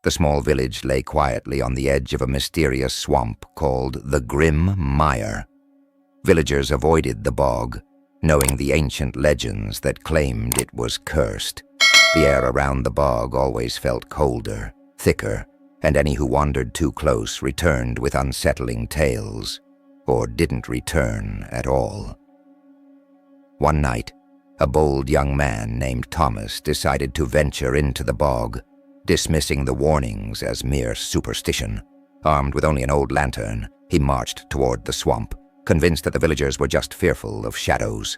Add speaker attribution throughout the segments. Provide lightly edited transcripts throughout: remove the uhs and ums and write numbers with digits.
Speaker 1: The small village lay quietly on the edge of a mysterious swamp called the Grim Mire. Villagers avoided the bog, knowing the ancient legends that claimed it was cursed. The air around the bog always felt colder, thicker, and any who wandered too close returned with unsettling tales, or didn't return at all. One night, a bold young man named Thomas decided to venture into the bog, dismissing the warnings as mere superstition. Armed with only an old lantern, he marched toward the swamp, convinced that the villagers were just fearful of shadows.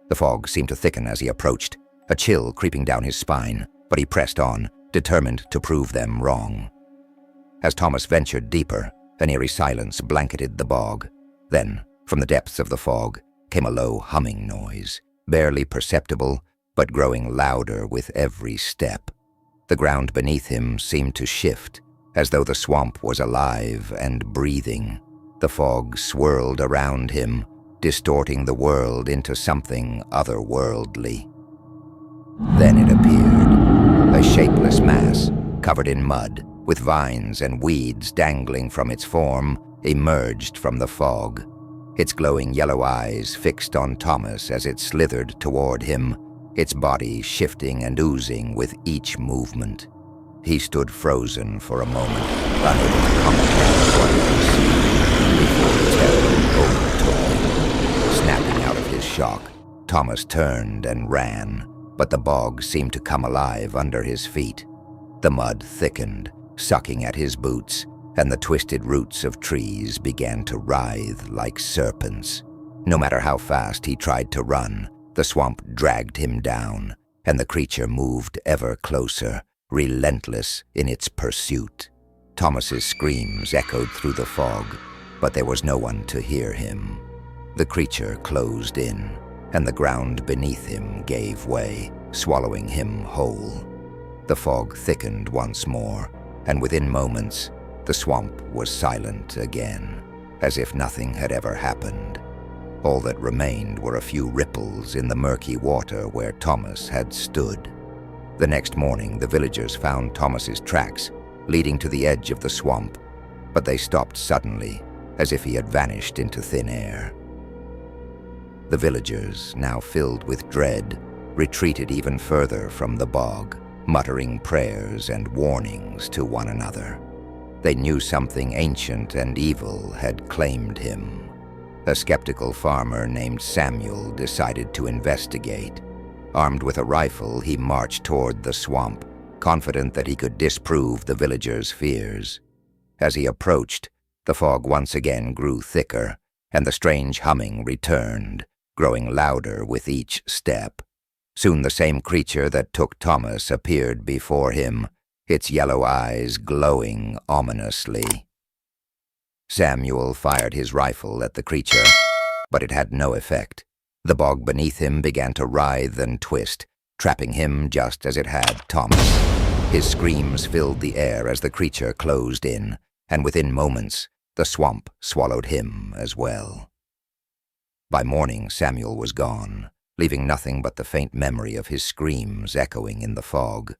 Speaker 1: The fog seemed to thicken as he approached, a chill creeping down his spine, but he pressed on, determined to prove them wrong. As Thomas ventured deeper, an eerie silence blanketed the bog. Then, from the depths of the fog, came a low humming noise, barely perceptible, but growing louder with every step. The ground beneath him seemed to shift, as though the swamp was alive and breathing. The fog swirled around him, distorting the world into something otherworldly. Then it appeared, a shapeless mass, covered in mud, with vines and weeds dangling from its form, emerged from the fog. Its glowing yellow eyes fixed on Thomas as it slithered toward him, its body shifting and oozing with each movement. He stood frozen for a moment, unable to comprehend what he see, before terror overtook him. Snapping out of his shock, Thomas turned and ran, but the bog seemed to come alive under his feet. The mud thickened, sucking at his boots, and the twisted roots of trees began to writhe like serpents. No matter how fast he tried to run, the swamp dragged him down, and the creature moved ever closer, relentless in its pursuit. Thomas's screams echoed through the fog, but there was no one to hear him. The creature closed in, and the ground beneath him gave way, swallowing him whole. The fog thickened once more, and within moments, the swamp was silent again, as if nothing had ever happened. All that remained were a few ripples in the murky water where Thomas had stood. The next morning, the villagers found Thomas's tracks, leading to the edge of the swamp, but they stopped suddenly, as if he had vanished into thin air. The villagers, now filled with dread, retreated even further from the bog, muttering prayers and warnings to one another. They knew something ancient and evil had claimed him. A skeptical farmer named Samuel decided to investigate. Armed with a rifle, he marched toward the swamp, confident that he could disprove the villagers' fears. As he approached, the fog once again grew thicker, and the strange humming returned, growing louder with each step. Soon the same creature that took Thomas appeared before him, its yellow eyes glowing ominously. Samuel fired his rifle at the creature, but it had no effect. The bog beneath him began to writhe and twist, trapping him just as it had Thomas. His screams filled the air as the creature closed in, and within moments, the swamp swallowed him as well. By morning, Samuel was gone, leaving nothing but the faint memory of his screams echoing in the fog.